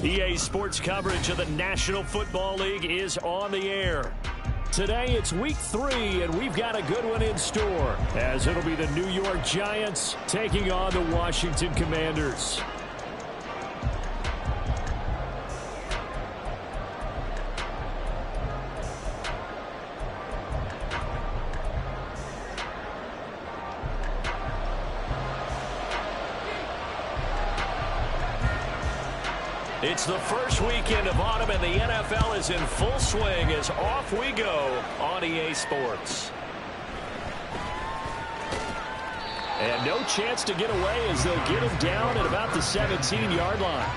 EA Sports coverage of the National Football League is on the air. Today it's week 3, and we've got a good one in store, as it'll be the New York Giants taking on the Washington Commanders. It's the first weekend of autumn, and the NFL is in full swing as off we go on EA Sports. And no chance to get away as they'll get him down at about the 17-yard line.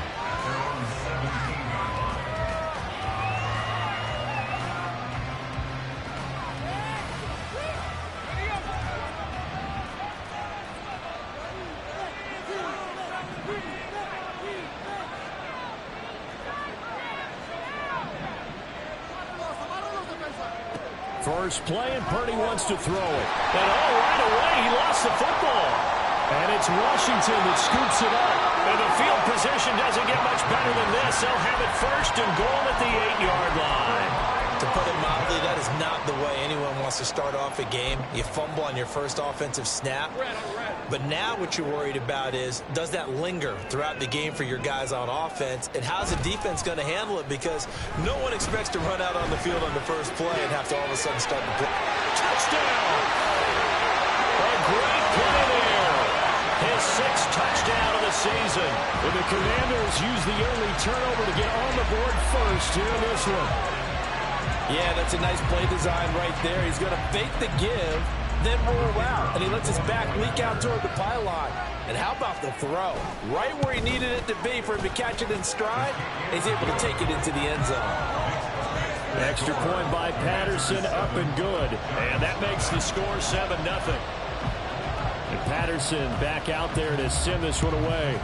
First play, and Purdy wants to throw it. And right away, he lost the football. And it's Washington that scoops it up. And the field position doesn't get much better than this. They'll have it first and goal at the 8-yard line. To put it mildly, that is not the way anyone wants to start off a game. You fumble on your first offensive snap. But now what you're worried about is, does that linger throughout the game for your guys on offense? And how's the defense going to handle it? Because no one expects to run out on the field on the first play and have to all of a sudden start the play. Touchdown! A great play there. His 6th touchdown of the season. And the Commanders use the early turnover to get on the board first here in this one. Yeah, that's a nice play design right there. He's going to fake the give, then roll out, and he lets his back leak out toward the pylon. And how about the throw? Right where he needed it to be for him to catch it in stride, he's able to take it into the end zone. Extra point by Patterson, up and good. And that makes the score 7-0. And Patterson back out there to send this one away.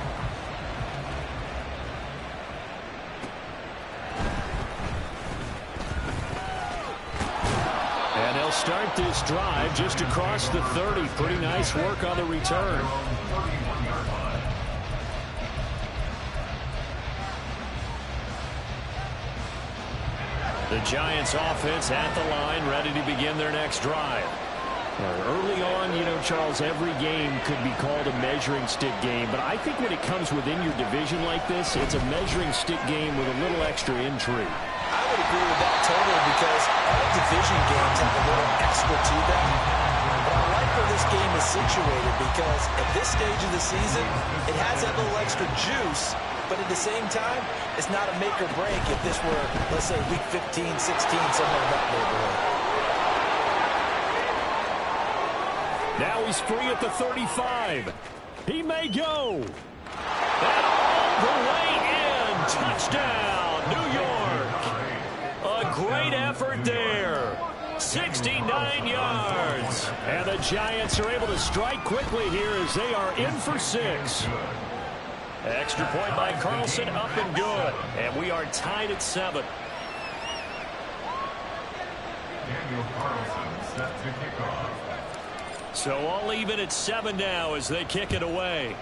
And they'll start this drive just across the 30. Pretty nice work on the return. The Giants offense at the line, ready to begin their next drive. Early on, you know, Charles, every game could be called a measuring stick game. But I think when it comes within your division like this, it's a measuring stick game with a little extra intrigue. I would agree with that totally, because all division games have a little extra to them. But I like where this game is situated, because at this stage of the season, it has that little extra juice. But at the same time, it's not a make or break if this were, let's say, week 15, 16, somewhere in that neighborhood. Now he's free at the 35. He may go. And all the way in. Touchdown, New York. A great effort there. 69 yards. And the Giants are able to strike quickly here as they are in for 6. Extra point by Carlson, up and good. And we are tied at 7. Daniel Carlson set to kick off. So all even at 7 now as they kick it away.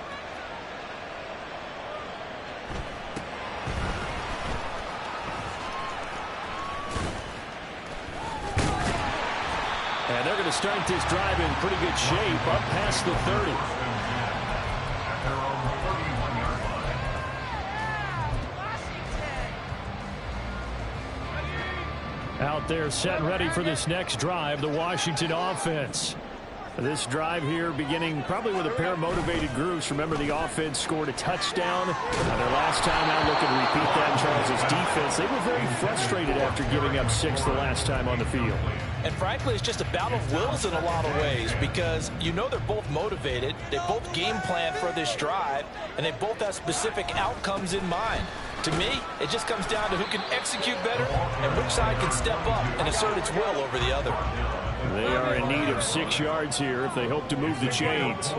And they're going to start this drive in pretty good shape up past the 30. Out there set and ready for this next drive, the Washington offense. This drive here beginning probably with a pair of motivated groups. Remember, the offense scored a touchdown. Their last time out, looking to repeat that. Charles' defense, they were very frustrated after giving up 6 the last time on the field. And frankly, it's just a battle of wills in a lot of ways, because you know they're both motivated. They both game plan for this drive, and they both have specific outcomes in mind. To me, it just comes down to who can execute better and which side can step up and assert its will over the other. They are in need of 6 yards here if they hope to move the chains.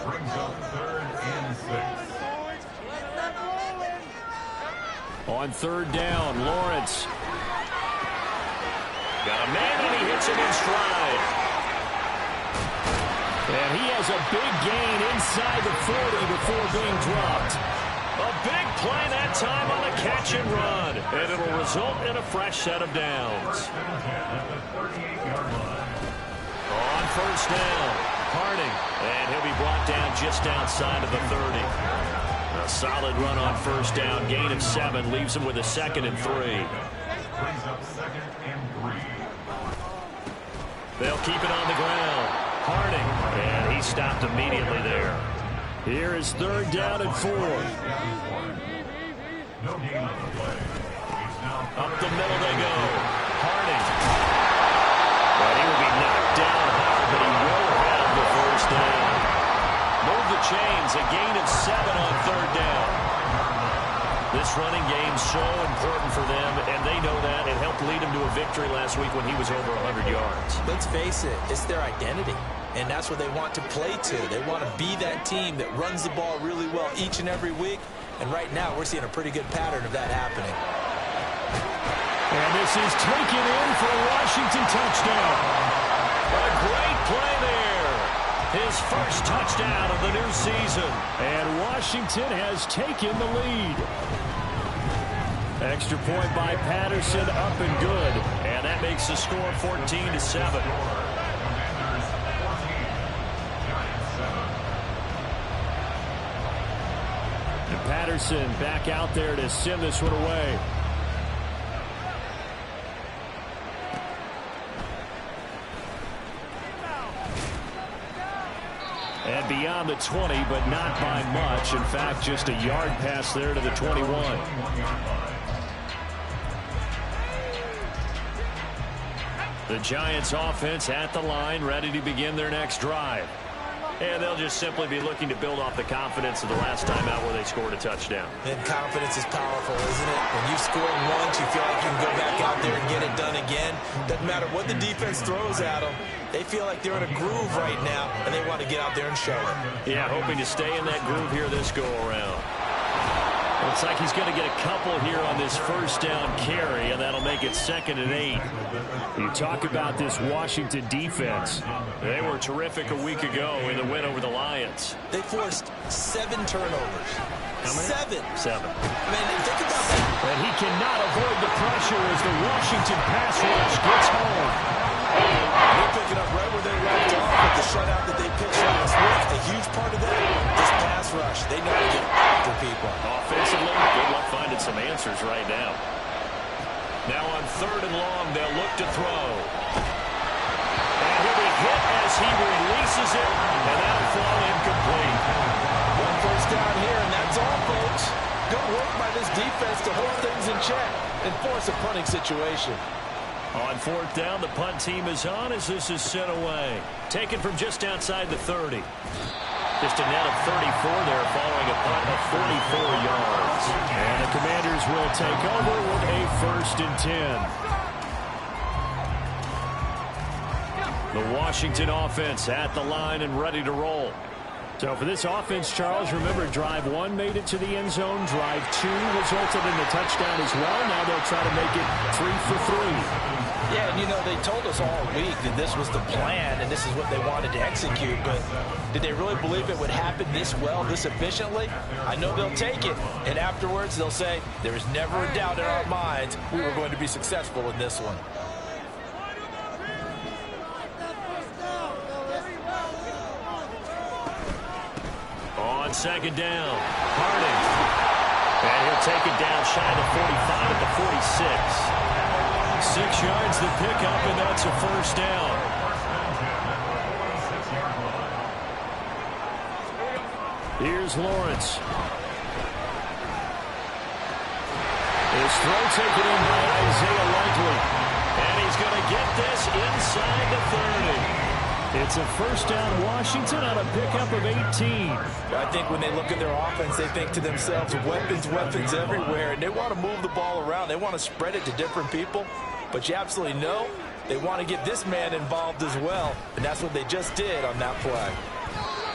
Brings up 3rd and 6. On 3rd down, Lawrence. Got a man, and he hits him in stride. And he has a big gain inside the 40 before being dropped. A big play that time on a catch and run. And it'll result in a fresh set of downs. On first down, Harding. And he'll be brought down just outside of the 30. A solid run on first down. Gain of 7 leaves him with a 2nd and 3. Brings up 2nd and 3. They'll keep it on the ground. Harding. And he stopped immediately there. Here is 3rd down and 4. No gain on the play. Up the middle they go. Harding. But he will be knocked down hard, but he will have the first down. Move the chains. A gain of 7 on 3rd down. This running game so important for them, and they know that. It helped lead him to a victory last week when he was over 100 yards. Let's face it, it's their identity. And that's what they want to play to. They want to be that team that runs the ball really well each and every week. And right now, we're seeing a pretty good pattern of that happening. And this is taken in for a Washington touchdown. A great play there. His first touchdown of the new season. And Washington has taken the lead. Extra point by Patterson, up and good. And that makes the score 14-7. Patterson back out there to send this one away. And beyond the 20, but not by much. In fact, just a yard pass there to the 21. The Giants offense at the line, ready to begin their next drive. And they'll just simply be looking to build off the confidence of the last time out where they scored a touchdown. And confidence is powerful, isn't it? When you've scored once, you feel like you can go back out there and get it done again. Doesn't matter what the defense throws at them. They feel like they're in a groove right now, and they want to get out there and show it. Yeah, hoping to stay in that groove here this go-around. Looks like he's going to get a couple here on this first down carry, and that'll make it 2nd and 8. You talk about this Washington defense. They were terrific a week ago in the win over the Lions. They forced 7 turnovers. How many? 7. 7. Man, think about that. And he cannot avoid the pressure as the Washington pass rush gets home. They're picking up right where they left off with the shutout that they pitched last week. A huge part of that, this pass rush. They know how to get after people. Offensively, good luck finding some answers right now. Now on 3rd and long, they'll look to throw. And he'll be hit as he releases it, and that'll fall incomplete. One first down here, and that's all, folks. Good work by this defense to hold things in check and force a punting situation. On 4th down, the punt team is on as this is sent away. Taken from just outside the 30. Just a net of 34 there following a punt of 44 yards. And the Commanders will take over with a 1st and 10. The Washington offense at the line and ready to roll. So for this offense, Charles, remember drive 1 made it to the end zone. Drive 2 resulted in a touchdown as well. Now they'll try to make it 3 for 3. Yeah, and you know, they told us all week that this was the plan and this is what they wanted to execute, but did they really believe it would happen this well, this efficiently? I know they'll take it, and afterwards they'll say, there was never a doubt in our minds we were going to be successful in this one. On 2nd down, Harding. And he'll take it down shy of the 45 at the 46. 6 yards the pickup, and that's a first down. Here's Lawrence. His throw taken in by Isaiah Likely. And he's going to get this inside the 30. It's a first down, Washington, on a pickup of 18. I think when they look at their offense, they think to themselves, weapons, weapons everywhere, and they want to move the ball around. They want to spread it to different people, but you absolutely know they want to get this man involved as well, and that's what they just did on that play.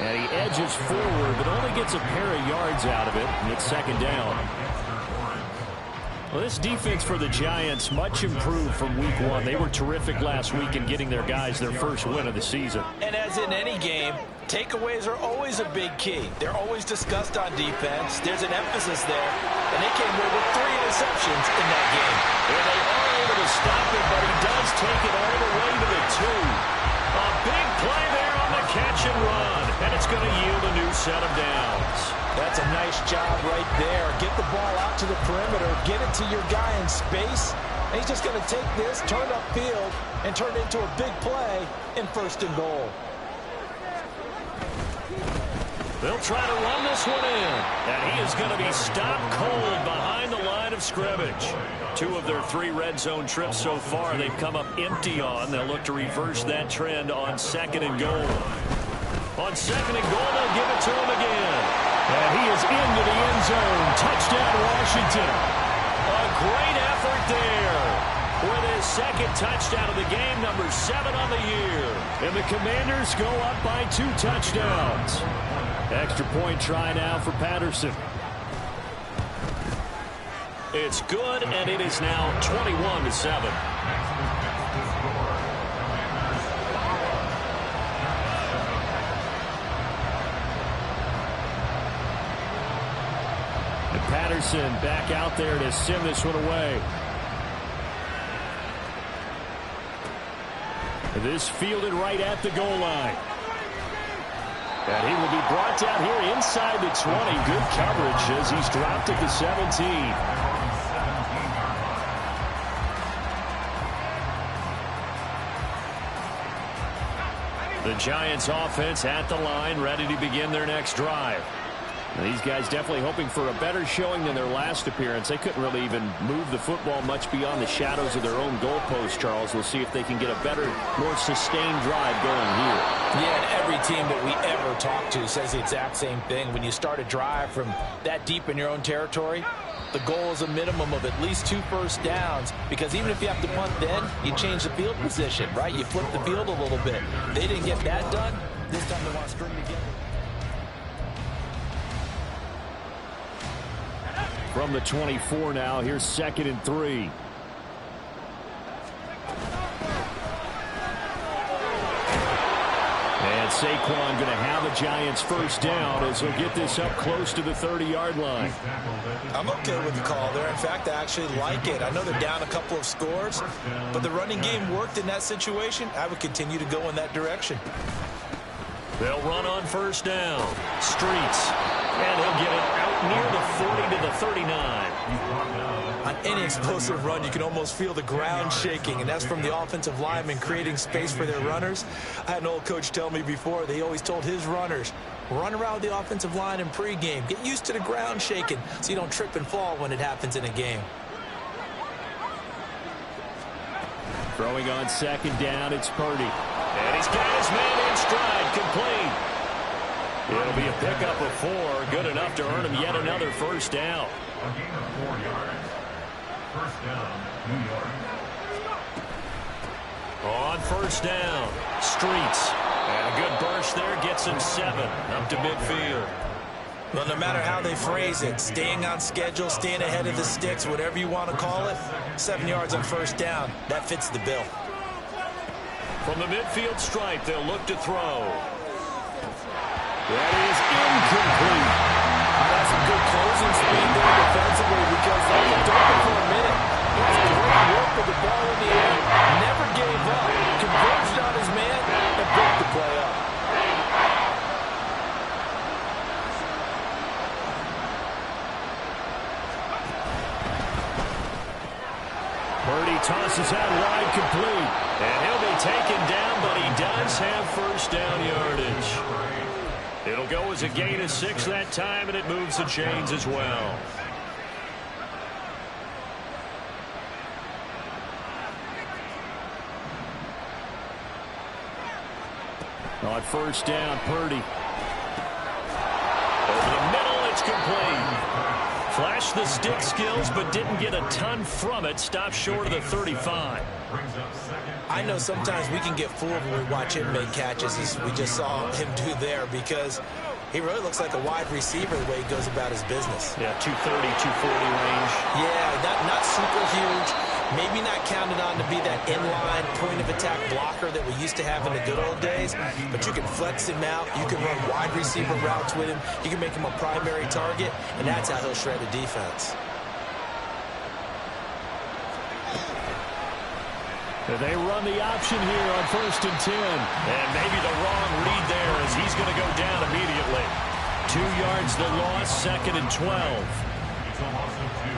And he edges forward, but only gets a pair of yards out of it, and it's 2nd down. Well, this defense for the Giants, much improved from week one. They were terrific last week in getting their guys their first win of the season. And as in any game, takeaways are always a big key. They're always discussed on defense. There's an emphasis there. And they came away with 3 interceptions in that game. And they are able to stop it, but he does take it all the way to the 2. A big play there on the catch and run. And it's going to yield a new set of downs. That's a nice job right there. Get the ball out to the perimeter. Get it to your guy in space. And he's just going to take this, turn upfield, and turn it into a big play in 1st and goal. They'll try to run this one in. And he is going to be stopped cold behind the line of scrimmage. 2 of their 3 red zone trips so far they've come up empty on. They'll look to reverse that trend on 2nd and goal. On 2nd and goal, they'll give it to him again. And he is into the end zone. Touchdown, Washington. A great effort there with his 2nd touchdown of the game, number 7 on the year. And the Commanders go up by 2 touchdowns. Extra point try now for Patterson. It's good, and it is now 21-7. And Patterson back out there to send this one away. This fielded right at the goal line. And he will be brought down here inside the 20. Good coverage as he's dropped at the 17. The Giants offense at the line, ready to begin their next drive. Now, these guys definitely hoping for a better showing than their last appearance. They couldn't really even move the football much beyond the shadows of their own goalpost, Charles. We'll see if they can get a better, more sustained drive going here. Yeah, and every team that we ever talk to says the exact same thing. When you start a drive from that deep in your own territory, the goal is a minimum of at least 2 first downs, because even if you have to punt then, you change the field position, right? You flip the field a little bit. They didn't get that done. This time they want to string together. From the 24 now, here's 2nd and 3. And Saquon going to have a Giants first down as he'll get this up close to the 30-yard line. I'm okay with the call there. In fact, I actually like it. I know they're down a couple of scores, but the running game worked in that situation. I would continue to go in that direction. They'll run on first down. Streets. And he'll get it out near the 40 to the 39. On any explosive run, you can almost feel the ground shaking, and that's from the offensive linemen creating space for their runners. I had an old coach tell me before, they always told his runners, run around the offensive line in pregame. Get used to the ground shaking so you don't trip and fall when it happens in a game. Throwing on 2nd down, it's Purdy. And he's got his man in stride, complete. It'll be a pickup of 4, good enough to earn him yet another first down. A gain of 4 yards. First down, New York. On first down, Streets. And a good burst there gets him 7 up to midfield. Well, no matter how they phrase it, staying on schedule, staying ahead of the sticks, whatever you want to call it, 7 yards on first down, that fits the bill. From the midfield stripe, they'll look to throw. That is incomplete. That's some good closing speed there defensively, because they looked open for a minute. That's great work with the ball in the air. Never gave up. Converged on his man and broke the play up. Purdy tosses out wide, complete. And he'll be taken down, but he does have first down yardage. It'll go as a gain of 6 that time, and it moves the chains as well. On first down, Purdy. Over the middle, it's complete. Flashed the stick skills, but didn't get a ton from it. Stopped short of the 35. I know sometimes we can get fooled when we watch him make catches, as we just saw him do there, because He really looks like a wide receiver the way he goes about his business. Yeah, 230, 240 range. Yeah, not super huge. Maybe not counted on to be that inline point-of-attack blocker that we used to have in the good old days, but you can flex him out. You can run wide receiver routes with him. You can make him a primary target, and that's how he'll shred a defense. They run the option here on 1st and 10. And maybe the wrong read there as he's going to go down immediately. 2 yards the loss, 2nd and 12. It's a loss of 2.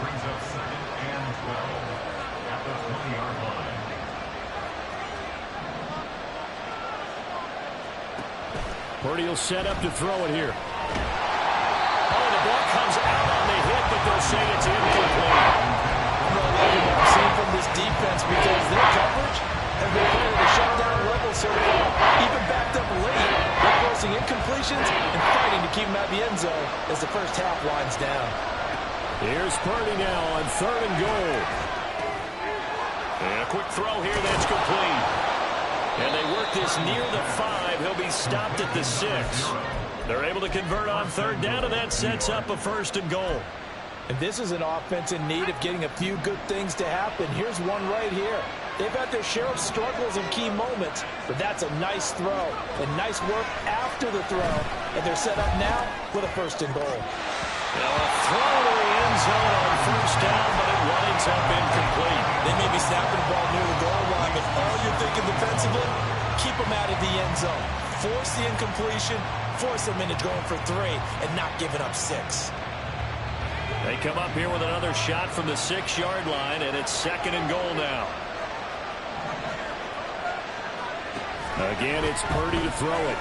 Brings up 2nd and 12 at the 20-yard line. Purdy will set up to throw it here. Oh, the ball comes out on the hit, but they'll say it's incomplete. I'm really liking what I'm seeing from this defense because their coverage has been playing at a shutdown level so far. Even backed up late, they're forcing incompletions and fighting to keep them out of the end zone as the first half winds down. Here's Purdy now on 3rd and goal. And a quick throw here that's complete. And they work this near the 5. He'll be stopped at the 6. They're able to convert on 3rd down, and that sets up a 1st and goal. And this is an offense in need of getting a few good things to happen. Here's one right here. They've had their share of struggles in key moments, but that's a nice throw and nice work after the throw. And they're set up now with a 1st and goal. Now a throw to the end zone on 1st down, but it winds up incomplete. They may be snapping the ball near the goal line, but all you're thinking defensively, keep them out of the end zone. Force the incompletion, force them into going for 3, and not giving up 6. They come up here with another shot from the 6-yard line, and it's 2nd and goal now. Again, it's Purdy to throw it. A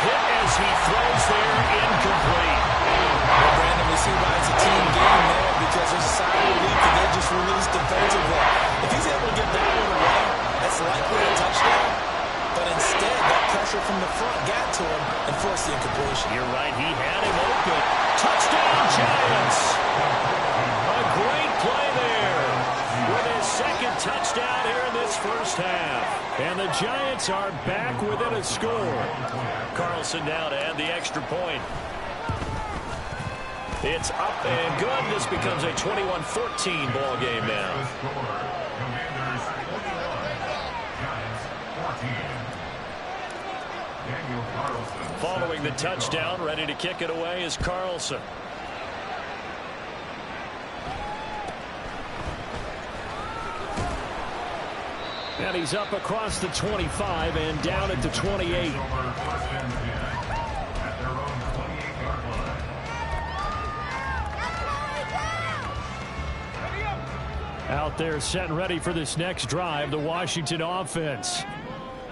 hit as he throws there, incomplete. Well, Brandon, we see why it's a team game there because there's a sign of relief that they just released defensively. If he's able to get that one away, that's likely a touchdown. But instead, that pressure from the front got to him and forced the incompletion. You're right, he had him open. Touchdown, Giants! A great play there with his 2nd touchdown here in this first half. And the Giants are back within a score. Carlson now to add the extra point. It's up and good. This becomes a 21-14 ball game now. Commanders 41, Giants 14. Daniel Carlson. Following the touchdown, ready to kick it away is Carlson. And he's up across the 25 and down at the 28. Over 1st and 10 at their own 28-yard line. Out there set and ready for this next drive, the Washington offense.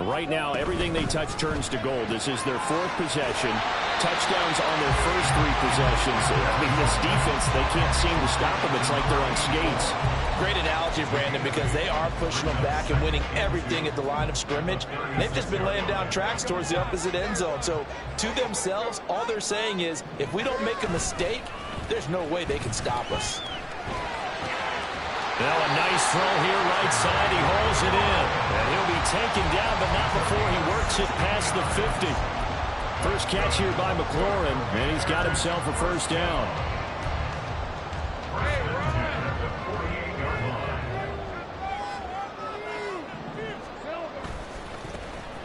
Right now, everything they touch turns to gold. This is their 4th possession. Touchdowns on their first 3 possessions. I mean, this defense, they can't seem to stop them. It's like they're on skates. Great analogy, Brandon, because they are pushing them back and winning everything at the line of scrimmage. They've just been laying down tracks towards the opposite end zone. So, to themselves, all they're saying is, if we don't make a mistake, there's no way they can stop us. Now a nice throw here right side. He hauls it in. And he'll be taken down, but not before he works it past the 50. First catch here by McLaurin, and he's got himself a 1st down.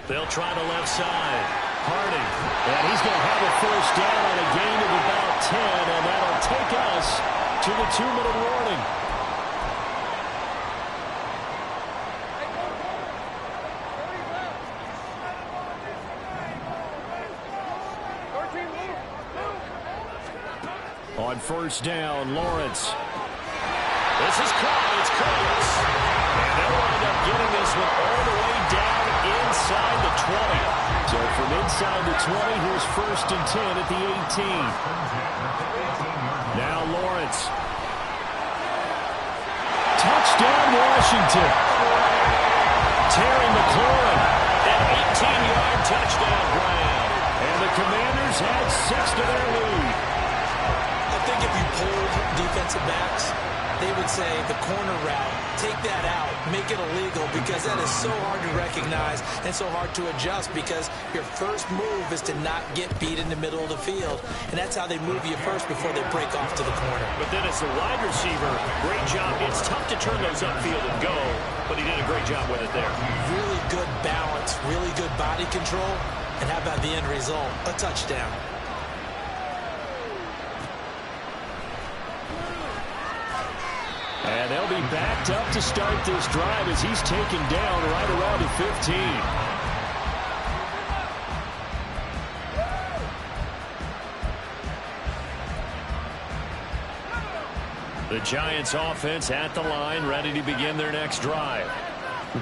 They'll try the left side. Harding. And he's going to have a 1st down on a gain of about 10, and that'll take us to the 2-minute warning. On 1st down, Lawrence. This is caught. It's Curtis. And they'll wind up getting this one all the way down inside the 20. So from inside the 20, here's 1st and 10 at the 18. Now Lawrence. Touchdown, Washington. Terry McLaurin, an 18-yard touchdown grab. And the Commanders had 6 to their lead. I think if you pulled defensive backs, they would say the corner route, take that out, make it illegal, because that is so hard to recognize and so hard to adjust, because your first move is to not get beat in the middle of the field, and that's how they move you first before they break off to the corner. But then as the wide receiver, great job. It's tough to turn those upfield and go, but he did a great job with it there. Really good balance, really good body control, and how about the end result? A touchdown. And they'll be backed up to start this drive as he's taken down right around the 15. The Giants offense at the line, ready to begin their next drive.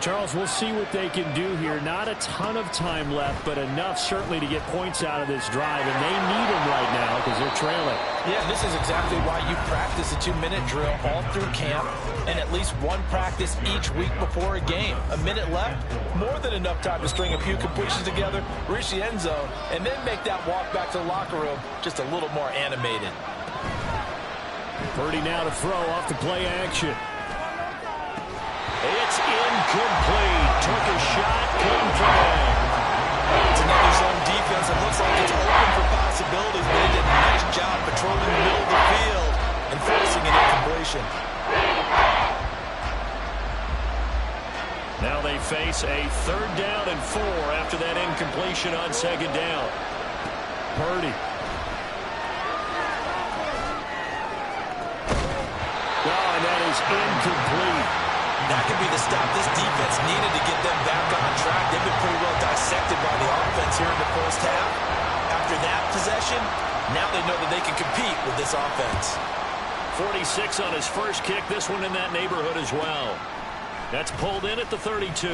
Charles, we'll see what they can do here. Not a ton of time left, but enough certainly to get points out of this drive, and they need them right now because they're trailing. Yeah, this is exactly why you practice a 2-minute drill all through camp and at least one practice each week before a game. A minute left, more than enough time to string a few completions together, reach the end zone, and then make that walk back to the locker room just a little more animated. Purdy now to throw off the play action. It's incomplete. Took a shot, couldn't connect. It's another zone defense. It looks like it's open for possibilities, but they did a nice job patrolling the middle of the field and forcing an incompletion. Now they face a 3rd down and 4 after that incompletion on 2nd down. Purdy. Oh, and that is incomplete. That could be the stop this defense needed to get them back on track. They've been pretty well dissected by the offense here in the first half. After that possession, now they know that they can compete with this offense. 46 on his first kick. This one in that neighborhood as well. That's pulled in at the 32.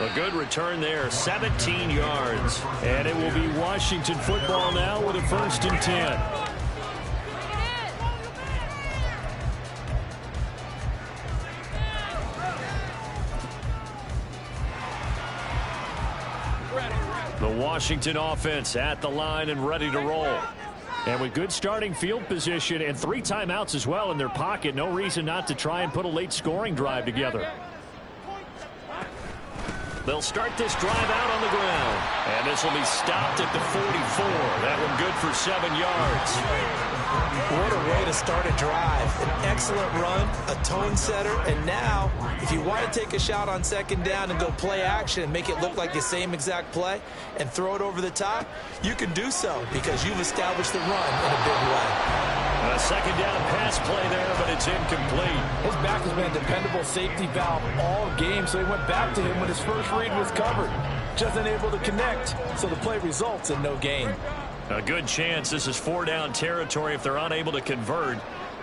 A good return there, 17 yards. And it will be Washington football now with a 1st and 10. The Washington offense at the line and ready to roll. And with good starting field position and 3 timeouts as well in their pocket, no reason not to try and put a late scoring drive together. They'll start this drive out on the ground. And this will be stopped at the 44. That one good for 7 yards. What a way to start a drive. An excellent run, a tone setter, and now, if you want to take a shot on 2nd down and go play action and make it look like the same exact play and throw it over the top, you can do so because you've established the run in a big way. A 2nd down pass play there, but it's incomplete. His back has been a dependable safety valve all game, so he went back to him when his first read was covered. Just unable to connect, so the play results in no gain. A good chance this is 4-down territory if they're unable to convert.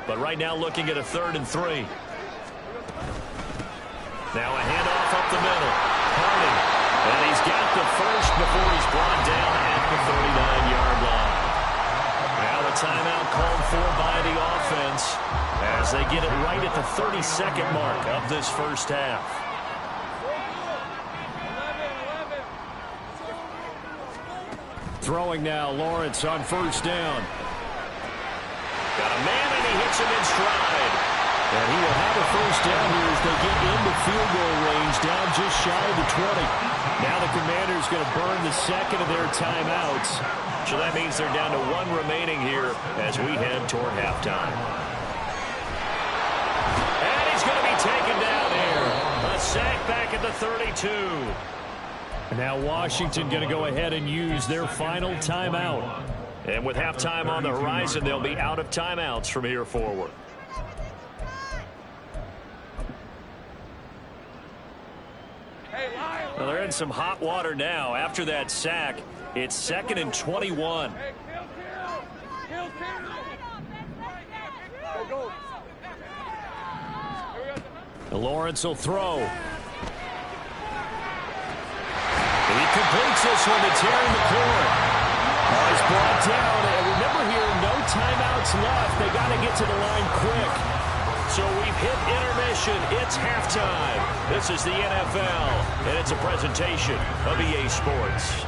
But right now looking at a 3rd and 3. Now a handoff up the middle. Harding. And he's got the first before he's brought down at the 39-yard line. Now a timeout called for by the offense as they get it right at the 32nd mark of this first half. Throwing now, Lawrence on 1st down. Got a man, and he hits him in stride. And he will have a 1st down here as they get into field goal range, down just shy of the 20. Now the Commanders going to burn the 2nd of their timeouts. So that means they're down to 1 remaining here as we head toward halftime. And he's going to be taken down here. A sack back at the 32. Now Washington going to go ahead and use their final timeout. And with halftime on the horizon, they'll be out of timeouts from here forward. Well, they're in some hot water now. After that sack, it's 2nd and 21. Lawrence will throw. He completes this one to Terry McLaurin. He's brought down. And remember here, no timeouts left. They got to get to the line quick. So we've hit intermission. It's halftime. This is the NFL, and it's a presentation of EA Sports.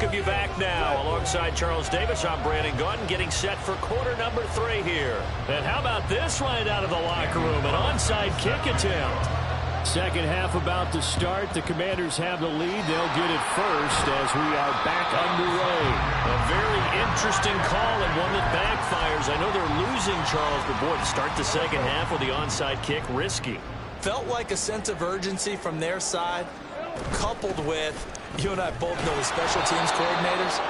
welcome you back now. Alongside Charles Davis, I'm Brandon Gaudin, getting set for quarter number 3 here. And how about this right out of the locker room? An onside kick attempt. Second half about to start. The Commanders have the lead. They'll get it first as we are back underway. A very interesting call and one that backfires. I know they're losing, Charles, but boy, to start the second half with the onside kick, risky. Felt like a sense of urgency from their side, coupled with, you and I both know the special teams coordinators,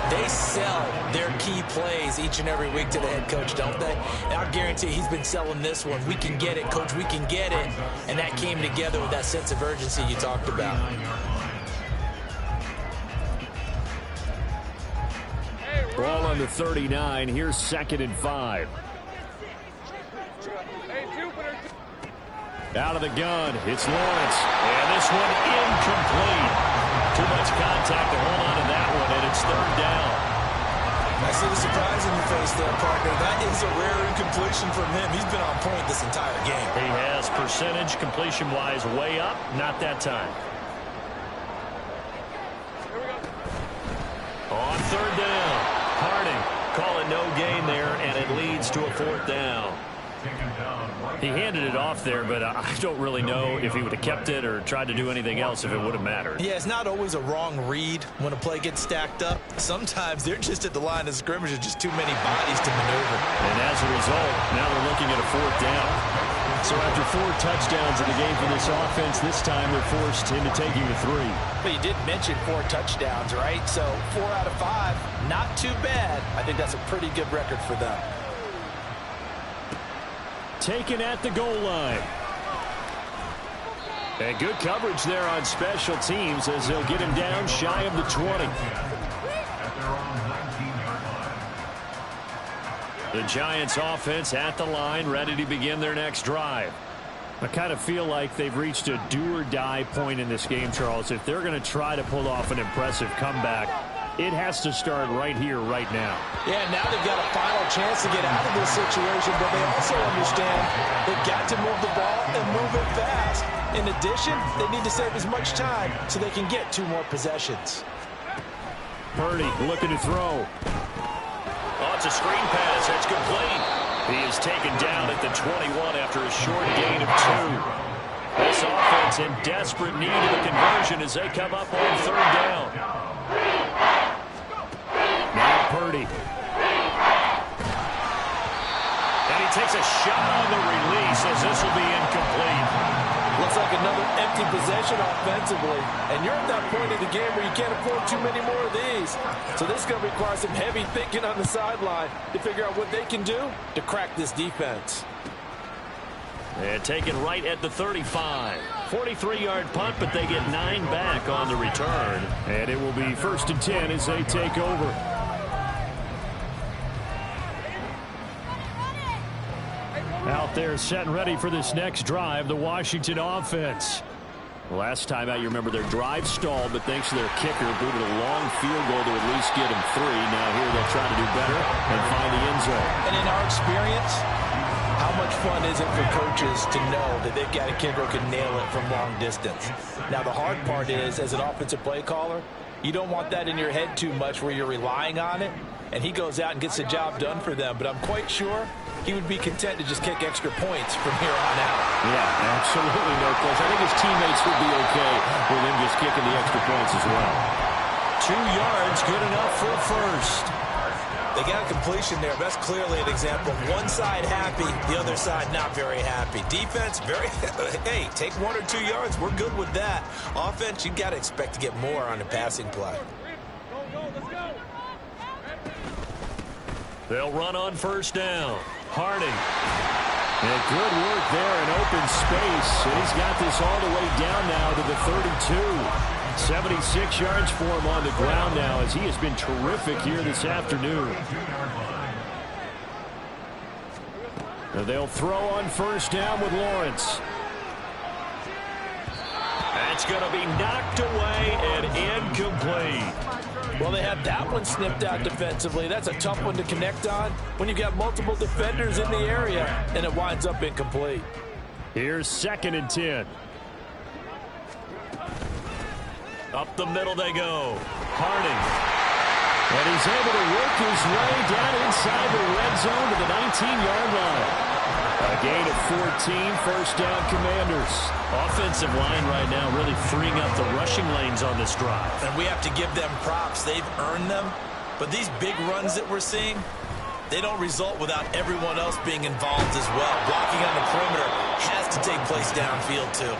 they sell their key plays each and every week to the head coach, don't they? And I guarantee he's been selling this one. We can get it, coach, we can get it. And that came together with that sense of urgency you talked about. Ball on the 39. Here's 2nd and 5. Out of the gun, it's Lawrence. And this one incomplete. Too much contact to hold on to that one, and it's 3rd down. I see the surprise in your face there, partner. That is a rare incompletion from him. He's been on point this entire game. He has percentage, completion-wise, way up. Not that time. On 3rd down, Harding calling no gain there, and it leads to a 4th down. He handed it off there, but I don't really know if he would have kept it or tried to do anything else if it would have mattered. Yeah, it's not always a wrong read when a play gets stacked up. Sometimes they're just at the line of scrimmage with just too many bodies to maneuver. And as a result, now they're looking at a 4th down. So after 4 touchdowns in the game for this offense, this time they're forced into taking the 3. But you did mention 4 touchdowns, right? So 4 out of 5, not too bad. I think that's a pretty good record for them. Taken at the goal line. And good coverage there on special teams as they'll get him down shy of the 20. The Giants offense at the line, ready to begin their next drive. I kind of feel like they've reached a do-or-die point in this game, Charles. If they're going to try to pull off an impressive comeback, it has to start right here, right now. Yeah, now they've got a final chance to get out of this situation, but they also understand they've got to move the ball and move it fast. In addition, they need to save as much time so they can get 2 more possessions. Purdy looking to throw. Oh, it's a screen pass. That's complete. He is taken down at the 21 after a short gain of 2. This offense in desperate need of a conversion as they come up on 3rd down. Now Purdy. And he takes a shot on the release as this will be incomplete. Looks like another empty possession offensively. And you're at that point in the game where you can't afford too many more of these. So this is going to require some heavy thinking on the sideline to figure out what they can do to crack this defense. And taken right at the 35. 43-yard punt, but they get 9 back on the return. And it will be 1st and 10 as they take over. Out there set and ready for this next drive, the Washington offense. Last time out, you remember their drive stalled, but thanks to their kicker, booted a long field goal to at least get them 3. Now here they'll try to do better and find the end zone. And in our experience, how much fun is it for coaches to know that they've got a kicker who can nail it from long distance? Now the hard part is, as an offensive play caller, you don't want that in your head too much where you're relying on it, and he goes out and gets the job done for them. But I'm quite sure he would be content to just kick extra points from here on out. Yeah, absolutely no question. I think his teammates would be okay with him just kicking the extra points as well. 2 yards, good enough for a first. They got a completion there. That's clearly an example. One side happy, the other side not very happy. Defense, very, hey, take 1 or 2 yards. We're good with that. Offense, you got to expect to get more on the passing play. They'll run on 1st down. Harding. And good work there in open space. And he's got this all the way down now to the 32. 76 yards for him on the ground now as he has been terrific here this afternoon. Now they'll throw on 1st down with Lawrence. That's going to be knocked away and incomplete. Well, they have that one snipped out defensively. That's a tough one to connect on when you've got multiple defenders in the area, and it winds up incomplete. Here's 2nd and 10. Up the middle they go. Harding. And he's able to work his way down inside the red zone to the 19-yard line. A gain of 14, first down Commanders. Offensive line right now really freeing up the rushing lanes on this drive. And we have to give them props. They've earned them. But these big runs that we're seeing, they don't result without everyone else being involved as well. Blocking on the perimeter has to take place downfield too.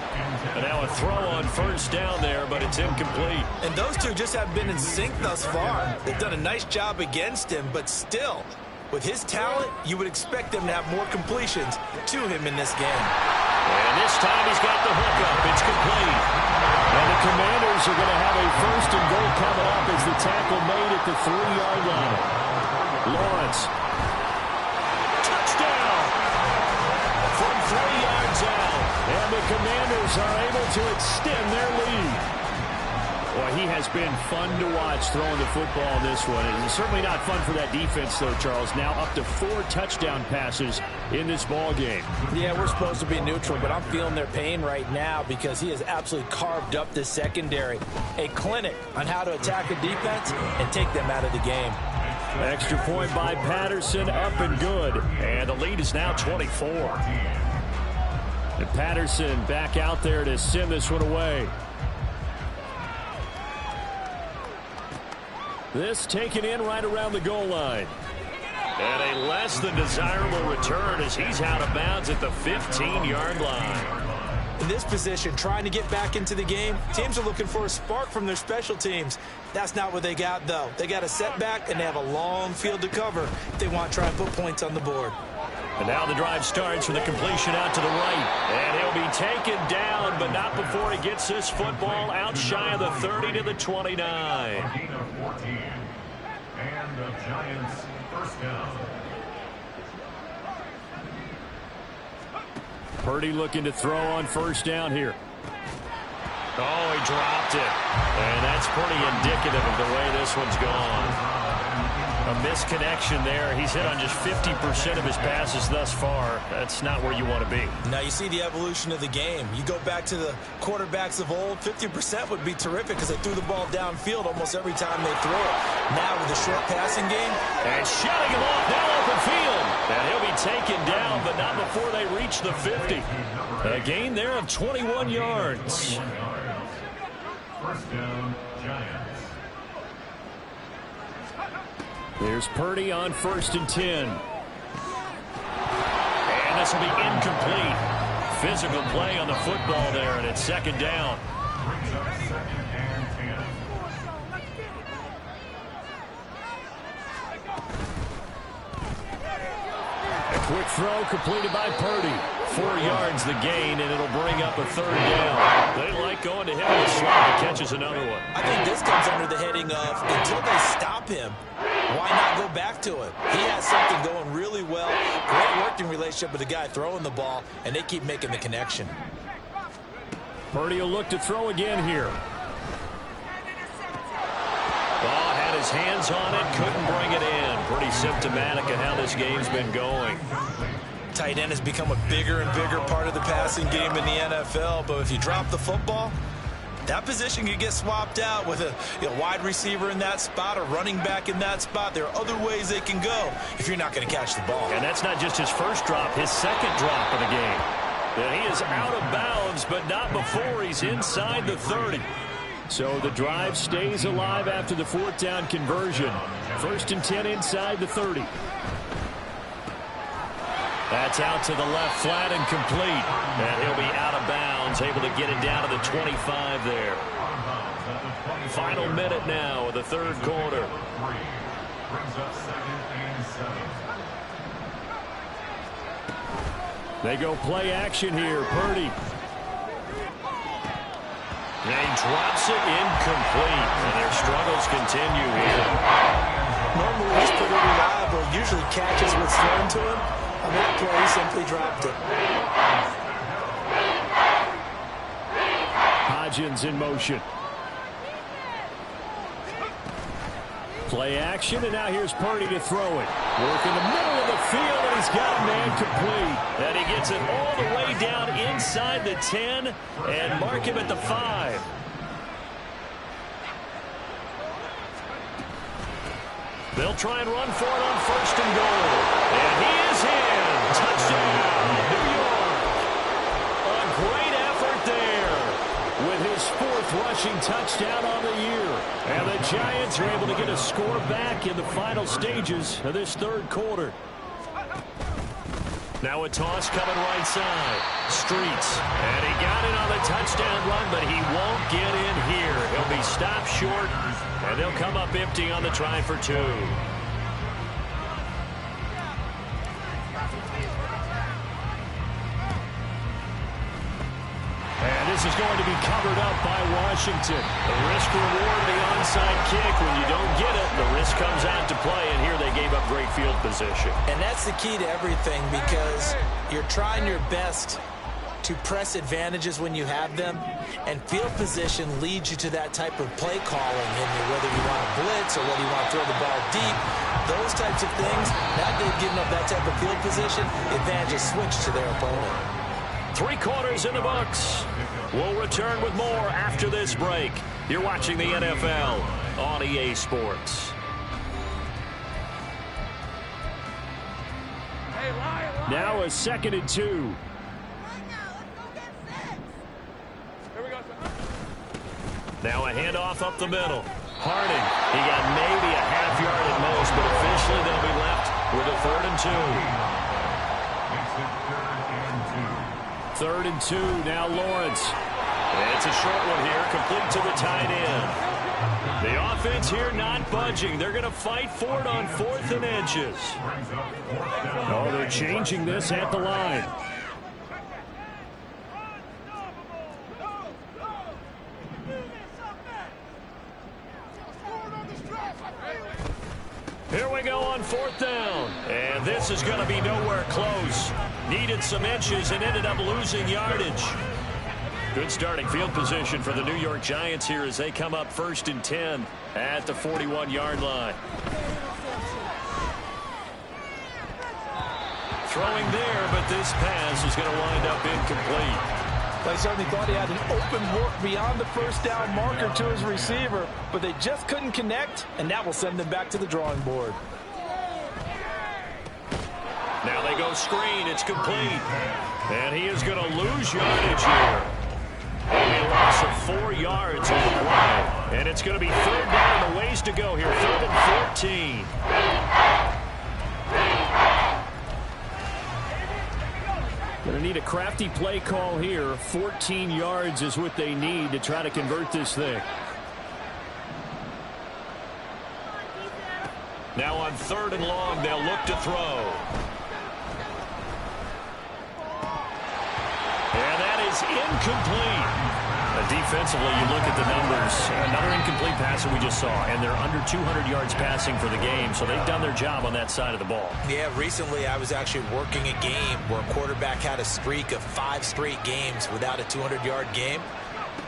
And now a throw on first down there, but it's incomplete. And those two just haven't been in sync thus far. They've done a nice job against him, but still, with his talent, you would expect them to have more completions to him in this game. And this time he's got the hook up. It's complete. And the Commanders are going to have a first and goal coming up as the tackle made at the 3-yard line. Lawrence. Touchdown! From 3 yards out. And the Commanders are able to extend their lead. Boy, he has been fun to watch throwing the football in this one. It's certainly not fun for that defense, though, Charles. Now up to 4 touchdown passes in this ball game. Yeah, we're supposed to be neutral, but I'm feeling their pain right now because he has absolutely carved up this secondary. A clinic on how to attack a defense and take them out of the game. Extra point by Patterson, up and good. And the lead is now 24. And Patterson back out there to send this one away. This taken in right around the goal line. And a less than desirable return as he's out of bounds at the 15-yard line. In this position, trying to get back into the game, teams are looking for a spark from their special teams. That's not what they got, though. They got a setback, and they have a long field to cover if they want to try and put points on the board. And now the drive starts with a completion out to the right. And he'll be taken down, but not before he gets this football out shy of the 30 to the 29. Gain of 14. And the Giants first down. Purdy looking to throw on first down here. Oh, he dropped it. And that's pretty indicative of the way this one's gone. A misconnection there. He's hit on just 50% of his passes thus far. That's not where you want to be. Now you see the evolution of the game. You go back to the quarterbacks of old, 50% would be terrific because they threw the ball downfield almost every time they throw it. Now with the short passing game. And shutting him off now open field. And he'll be taken down, but not before they reach the 50. A gain there of 21 yards. First down, Giants. There's Purdy on 1st and 10. And this will be incomplete. Physical play on the football there, and it's 2nd down. Brings up 2nd and 10. A quick throw completed by Purdy. 4 yards the gain, and it'll bring up a 3rd down. They like going to him in the slot. He catches another one. I think this comes under the heading of until they stop him, why not go back to it? He has something going really well. Great working relationship with the guy throwing the ball, and they keep making the connection. Purdy will look to throw again here. Ball had his hands on it, couldn't bring it in. Pretty symptomatic of how this game's been going. Tight end has become a bigger and bigger part of the passing game in the NFL, but if you drop the football, that position can get swapped out with a wide receiver in that spot, a running back in that spot. There are other ways they can go if you're not going to catch the ball. And that's not just his first drop, his 2nd drop of the game. And he is out of bounds, but not before he's inside the 30. So the drive stays alive after the 4th down conversion. 1st and 10 inside the 30. That's out to the left, flat and complete. And he'll be out of bounds, able to get it down to the 25 there. Final minute now of the 3rd quarter. Brings up 2nd and 7. They go play action here. Purdy. And he drops it incomplete. And their struggles continue here. Normally he's pretty reliable. Usually catches what's thrown to him. On that play, he simply dropped it. Hodgins in motion. Play action, and now here's Purdy to throw it. Work in the middle of the field, and he's got a man complete. And he gets it all the way down inside the 10 and mark him at the 5. They'll try and run for it on 1st and goal. And he is in. Touchdown, New York. A great effort there with his 4th rushing touchdown on the year. And the Giants are able to get a score back in the final stages of this 3rd quarter. Now a toss coming right side. Streets. And he got it on the touchdown run, but he won't get in here. He'll be stopped short, and they'll come up empty on the try for 2. And this is going to be covered up by Washington. The risk reward of the onside kick. When you don't get it, the risk comes out to play, and here they gave up great field position. And that's the key to everything, because you're trying your best to press advantages when you have them, and field position leads you to that type of play calling, and whether you want to blitz or whether you want to throw the ball deep, those types of things. Now they've given up that type of field position, the advantage is switched to their opponent. 3 quarters in the books. We'll return with more after this break. You're watching the NFL on EA Sports. Now a 2nd and 2. Now a handoff up the middle. Harding, he got maybe a half yard at most, but officially they'll be left with a 3rd and 2. 3rd and 2, now Lawrence. It's a short one here, complete to the tight end. The offense here not budging. They're going to fight for it on 4th and inches. Oh, they're changing this at the line. Here we go on 4th down. And this is going to be nowhere close. Needed some inches and ended up losing yardage. Good starting field position for the New York Giants here as they come up 1st and 10 at the 41-yard line. Throwing there, but this pass is going to wind up incomplete. They certainly thought he had an open look beyond the 1st down marker to his receiver, but they just couldn't connect, and that will send them back to the drawing board. Now they go screen. It's complete. And he is going to lose yardage here. A loss of 4 yards on the play. And it's going to be 3rd down and a ways to go here. 3rd and 14. Going to need a crafty play call here. 14 yards is what they need to try to convert this thing. Now on 3rd and long, they'll look to throw. And that is incomplete. Defensively, you look at the numbers. Another incomplete pass that we just saw, and they're under 200 yards passing for the game, so they've done their job on that side of the ball. Yeah, recently I was actually working a game where a quarterback had a streak of 5 straight games without a 200-yard game.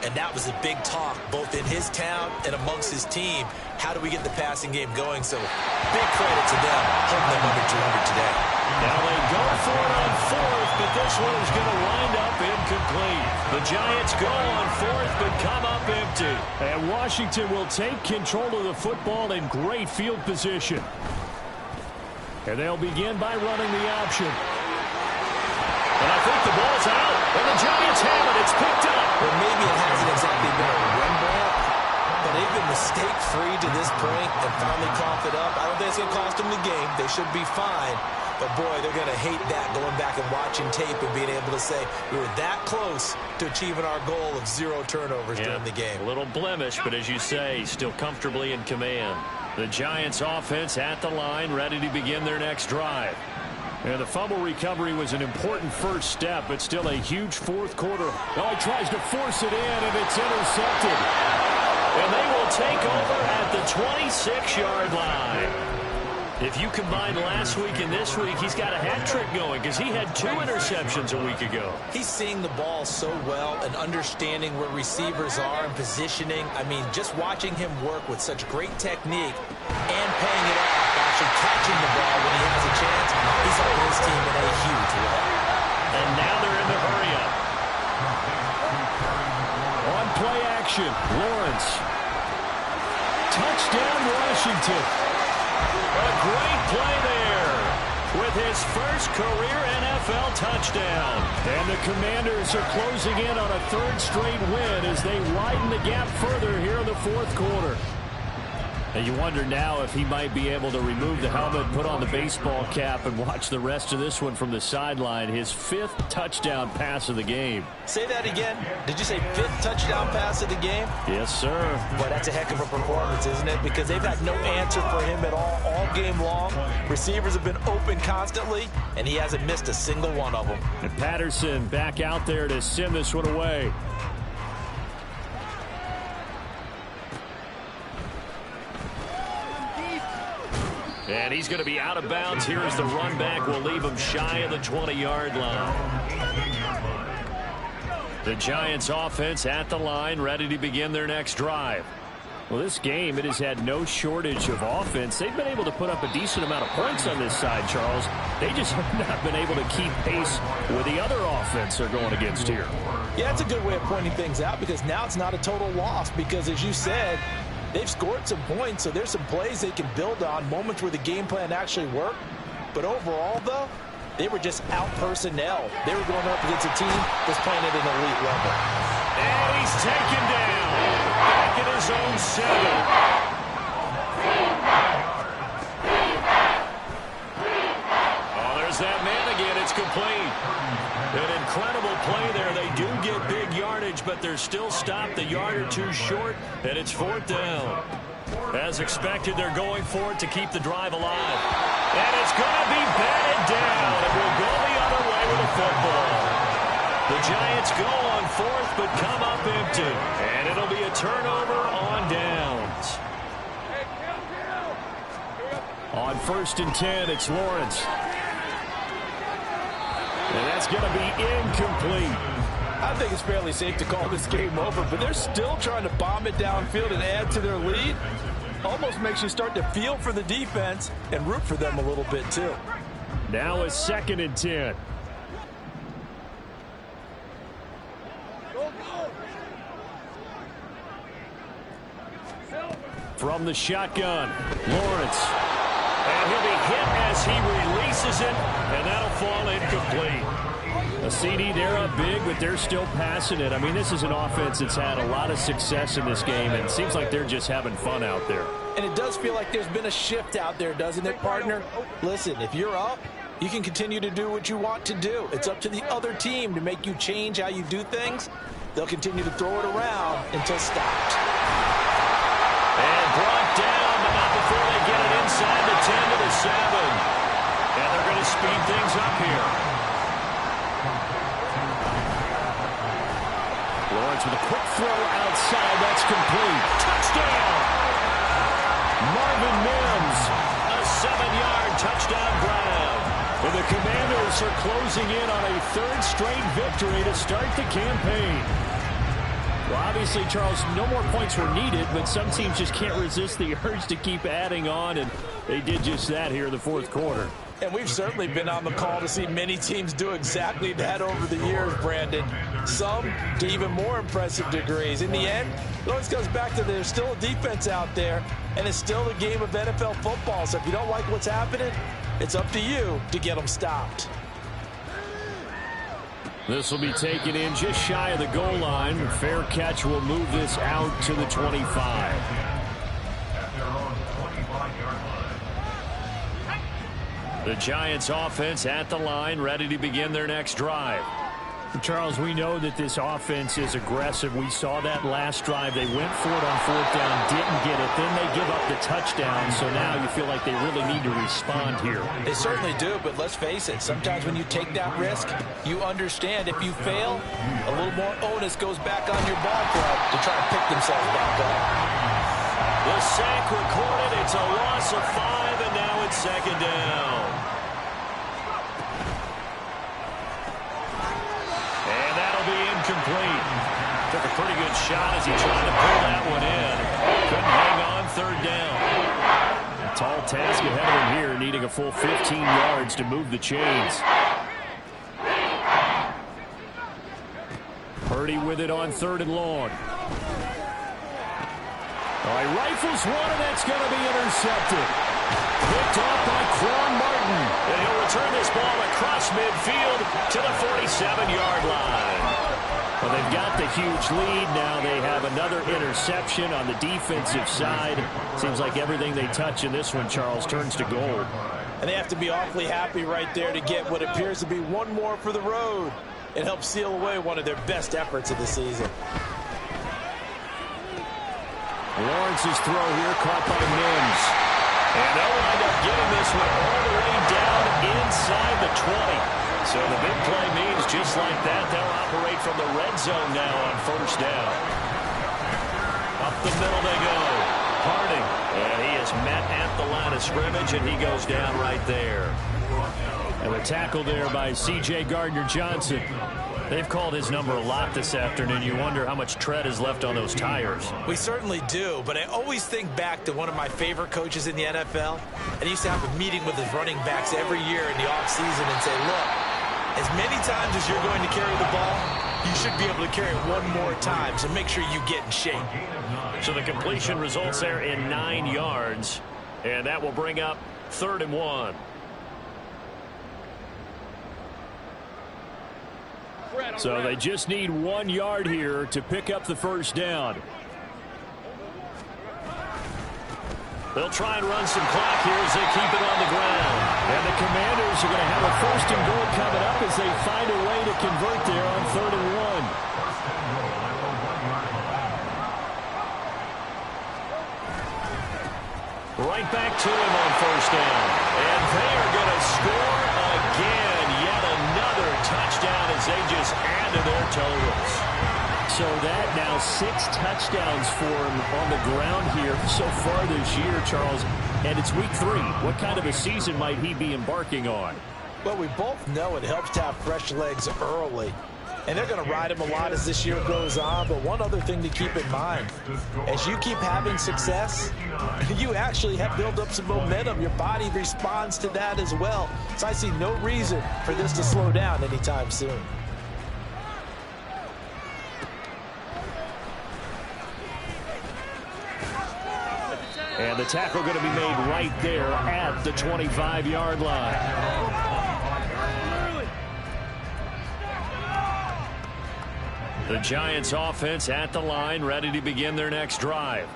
And that was a big talk, both in his town and amongst his team. How do we get the passing game going? So big credit to them, holding them under 200 today. Now they go for it on 4th, but this one is going to wind up incomplete. The Giants go on 4th, but come up empty. And Washington will take control of the football in great field position. And they'll begin by running the option. And I think the ball's out. And the Giants have it. It's picked up. Well, maybe it hasn't exactly been a Rembrandt, but they've been mistake-free to this point and finally coughed it up. I don't think it's going to cost them the game. They should be fine. But, boy, they're going to hate that, going back and watching tape and being able to say we were that close to achieving our goal of 0 turnovers during the game. A little blemish, but as you say, still comfortably in command. The Giants offense at the line, ready to begin their next drive. And the fumble recovery was an important first step, but still a huge 4th quarter. Oh, he tries to force it in, and it's intercepted. And they will take over at the 26-yard line. If you combine last week and this week, he's got a hat trick going because he had 2 interceptions a week ago. He's seeing the ball so well and understanding where receivers are and positioning. I mean, just watching him work with such great technique and paying it off, actually catching the ball when he has a chance, he's helping his team in a huge way. And now they're in the hurry-up. On play action, Lawrence. Touchdown, Washington. A great play there with his first career NFL touchdown. And the Commanders are closing in on a third straight win as they widen the gap further here in the fourth quarter. And you wonder now if he might be able to remove the helmet, put on the baseball cap, and watch the rest of this one from the sideline. His 5th touchdown pass of the game. Say that again. Did you say 5th touchdown pass of the game? Yes, sir. Boy, that's a heck of a performance, isn't it? Because they've had no answer for him at all game long. Receivers have been open constantly, and he hasn't missed a single one of them. And Patterson back out there to send this one away. And he's going to be out of bounds here as the run back will leave him shy of the 20-yard line. The Giants offense at the line, ready to begin their next drive. Well, this game, it has had no shortage of offense. They've been able to put up a decent amount of points on this side, Charles. They just have not been able to keep pace with the other offense they're going against here. Yeah, it's a good way of pointing things out because now it's not a total loss because, as you said, they've scored some points, so there's some plays they can build on, moments where the game plan actually worked. But overall, though, they were just out personnel. They were going up against a team that's playing at an elite level. And he's taken down back at his own 7. Oh, there's that man again. It's complete. An incredible play there. They do get big yardage, but they're still stopped a yard or two short, and it's 4th down. As expected, they're going for it to keep the drive alive. And it's going to be batted down. It will go the other way with the football. The Giants go on 4th, but come up empty. And it'll be a turnover on downs. On 1st and 10, it's Lawrence. And that's going to be incomplete. I think it's fairly safe to call this game over, but they're still trying to bomb it downfield and add to their lead. Almost makes you start to feel for the defense and root for them a little bit, too. Now it's 2nd and 10. From the shotgun, Lawrence. And he'll be hit as he releases it, and that'll fall incomplete. A CD, they're up big, but they're still passing it. I mean, this is an offense that's had a lot of success in this game, and it seems like they're just having fun out there. And it does feel like there's been a shift out there, doesn't it, partner? Listen, if you're up, you can continue to do what you want to do. It's up to the other team to make you change how you do things. They'll continue to throw it around until stopped. And brought down, but not before they get it inside the 10 to the 7. And they're going to speed things up here. Lawrence with a quick throw outside. That's complete. Touchdown! Marvin Mims, a 7-yard touchdown grab. And the Commanders are closing in on a 3rd straight victory to start the campaign. Well, obviously, Charles, no more points were needed, but some teams just can't resist the urge to keep adding on, and they did just that here in the 4th quarter. And we've certainly been on the call to see many teams do exactly that over the years, Brandon. Some to even more impressive degrees. In the end, it always comes back to there's still a defense out there, and it's still a game of NFL football. So if you don't like what's happening, it's up to you to get them stopped. This will be taken in just shy of the goal line. Fair catch will move this out to the 25. At their own 25-yard line. The Giants offense at the line, ready to begin their next drive. Charles, we know that this offense is aggressive. We saw that last drive. They went for it on 4th down, didn't get it. Then they give up the touchdown. So now you feel like they really need to respond here. They certainly do, but let's face it. Sometimes when you take that risk, you understand if you fail, a little more onus goes back on your ball club to try to pick themselves back up. The sack recorded. It's a loss of 5, and now it's 2nd down. Incomplete. Took a pretty good shot as he tried to pull that one in. Couldn't hang on 3rd down. A tall task ahead of him here, needing a full 15 yards to move the chains. Purdy with it on 3rd and long. All right, rifles one, and that's going to be intercepted. Picked off by Quan Martin. And he'll return this ball across midfield to the 47-yard line. Well, they've got the huge lead. Now they have another interception on the defensive side. Seems like everything they touch in this one, Charles, turns to gold. And they have to be awfully happy right there to get what appears to be one more for the road. It helps seal away one of their best efforts of the season. Lawrence's throw here caught by Mims. And they'll wind up getting this one all the way down inside the 20. So the big play means just like that, they'll operate from the red zone now on first down. Up the middle they go. Harding. And he is met at the line of scrimmage, and he goes down right there. And a tackle there by C.J. Gardner-Johnson. They've called his number a lot this afternoon. You wonder how much tread is left on those tires. We certainly do, but I always think back to one of my favorite coaches in the NFL. And he used to have a meeting with his running backs every year in the offseason and say, look, as many times as you're going to carry the ball, you should be able to carry it one more time, so make sure you get in shape. So the completion results there in 9 yards, and that will bring up 3rd and 1. So they just need 1 yard here to pick up the first down. They'll try and run some clock here as they keep it on the ground. And the Commanders are going to have a 1st and goal coming up as they find a way to convert there on 3rd and 1. Right back to him on 1st down. And they are going to score again. Yet another touchdown as they just add to their totals. So that now 6 touchdowns for him on the ground here so far this year, Charles. And it's week 3. What kind of a season might he be embarking on? Well, we both know it helps to have fresh legs early. And they're going to ride him a lot as this year goes on. But one other thing to keep in mind, as you keep having success, you actually have built up some momentum. Your body responds to that as well. So I see no reason for this to slow down anytime soon. And the tackle going to be made right there at the 25-yard line. The Giants offense at the line, ready to begin their next drive.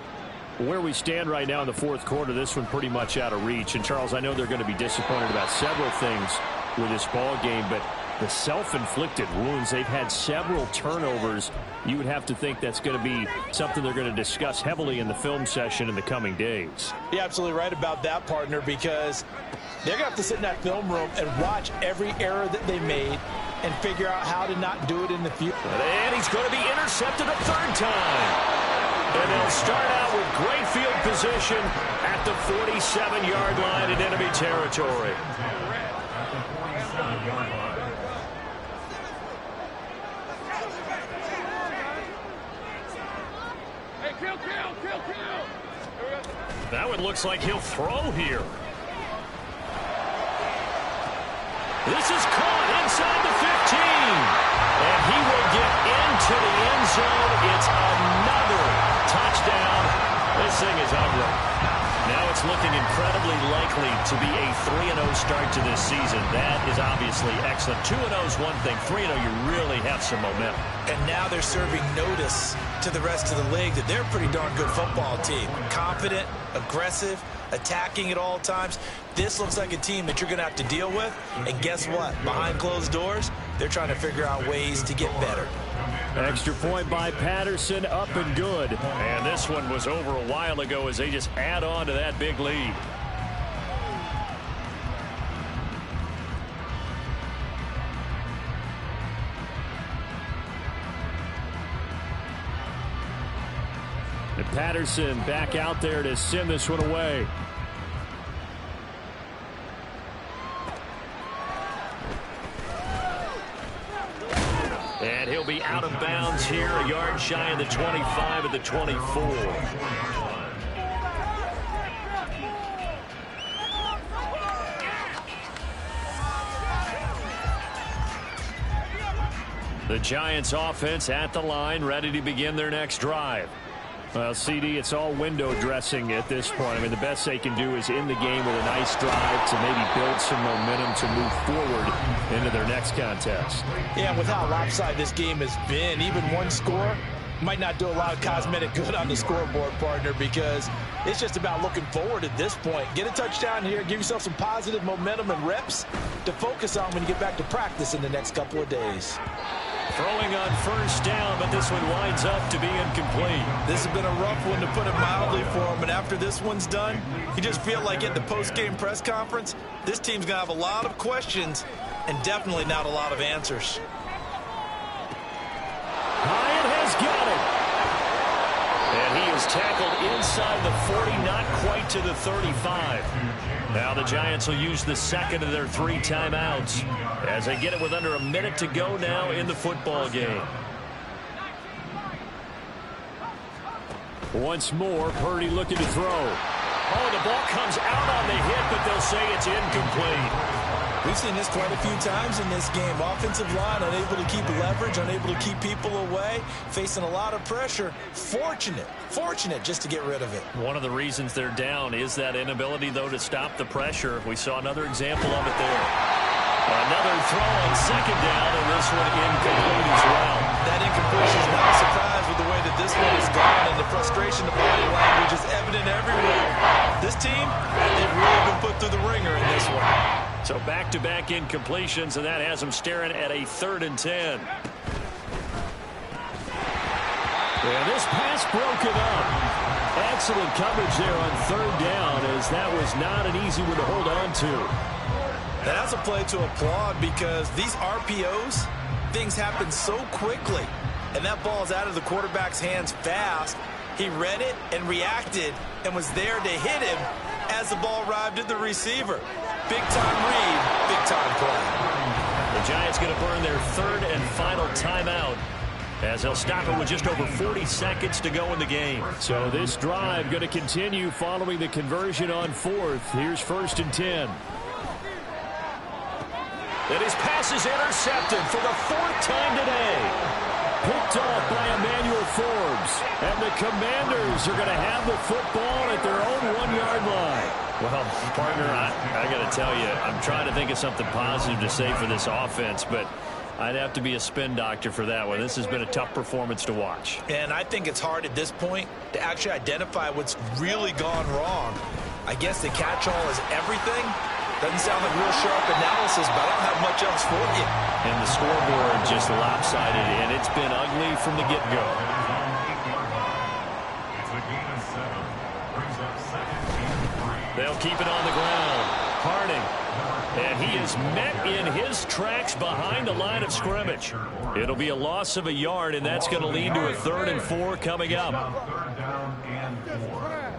Where we stand right now in the 4th quarter, this one pretty much out of reach. And, Charles, I know they're going to be disappointed about several things with this ball game, but the self-inflicted wounds, they've had several turnovers. You would have to think that's going to be something they're going to discuss heavily in the film session in the coming days. You're absolutely right about that, partner, because they're going to have to sit in that film room and watch every error that they made and figure out how to not do it in the future. And he's going to be intercepted a 3rd time. And they'll start out with great field position at the 47-yard line in enemy territory. That one looks like he'll throw here. This is caught inside the 15. And he will get into the end zone. It's another touchdown. This thing is ugly. Now it's looking incredibly likely to be a 3-0 start to this season. That is obviously excellent. 2-0 is one thing. 3-0, you really have some momentum. And now they're serving notice to the rest of the league that they're a pretty darn good football team. Confident, aggressive, attacking at all times. This looks like a team that you're going to have to deal with. And guess what? Behind closed doors, they're trying to figure out ways to get better. Extra point by Patterson, up and good. And this one was over a while ago as they just add on to that big lead. And Patterson back out there to send this one away. And he'll be out of bounds here, a yard shy of the 25 at the 24. The Giants offense at the line, ready to begin their next drive. Well, CD, it's all window dressing at this point. I mean, the best they can do is in the game with a nice drive to maybe build some momentum to move forward into their next contest. Yeah, with how lopsided this game has been, even one score might not do a lot of cosmetic good on the scoreboard, partner, because it's just about looking forward at this point. Get a touchdown here, give yourself some positive momentum and reps to focus on when you get back to practice in the next couple of days. Throwing on first down, but this one winds up to be incomplete. This has been a rough one, to put it mildly, for him. And after this one's done, you just feel like at the post-game press conference, this team's going to have a lot of questions and definitely not a lot of answers. Hyatt has got it. And he is tackled inside the 40, not quite to the 35. Now the Giants will use the second of their 3 timeouts as they get it with under a minute to go now in the football game. Once more, Purdy looking to throw. Oh, the ball comes out on the hit, but they'll say it's incomplete. We've seen this quite a few times in this game. Offensive line unable to keep leverage, unable to keep people away, facing a lot of pressure. Fortunate just to get rid of it. One of the reasons they're down is that inability, though, to stop the pressure. We saw another example of it there. Another throw on second down, and this one incomplete as well. That incompletion is not a surprise with the way that this one has gone, and the frustration, the body language is evident everywhere. This team, they've really been put through the ringer in this one. So back-to-back incompletions, and that has them staring at a 3rd and 10. And this pass broken up. Excellent coverage there on 3rd down, as that was not an easy one to hold on to. That's a play to applaud, because these RPOs, things happen so quickly. And that ball's out of the quarterback's hands fast. He read it and reacted and was there to hit him as the ball arrived at the receiver. Big-time read, big-time play. The Giants going to burn their 3rd and final timeout, as they'll stop it with just over 40 seconds to go in the game. So this drive going to continue following the conversion on 4th. Here's 1st and 10. And his pass is intercepted for the 4th time today. Picked off by Emmanuel Forbes. And the Commanders are going to have the football at their own 1-yard line. Well, partner, I got to tell you, I'm trying to think of something positive to say for this offense, but I'd have to be a spin doctor for that one. This has been a tough performance to watch. And I think it's hard at this point to actually identify what's really gone wrong. I guess the catch-all is everything. Doesn't sound like real sharp analysis, but I don't have much else for you. And the scoreboard just lopsided, and it's been ugly from the get-go. It's a gain of 7. Brings up 2nd and 3. They'll keep it on the ground. Harding. And he is met in his tracks behind the line of scrimmage. It'll be a loss of a yard, and that's going to lead to a 3rd and 4 coming up. 3rd down and 4.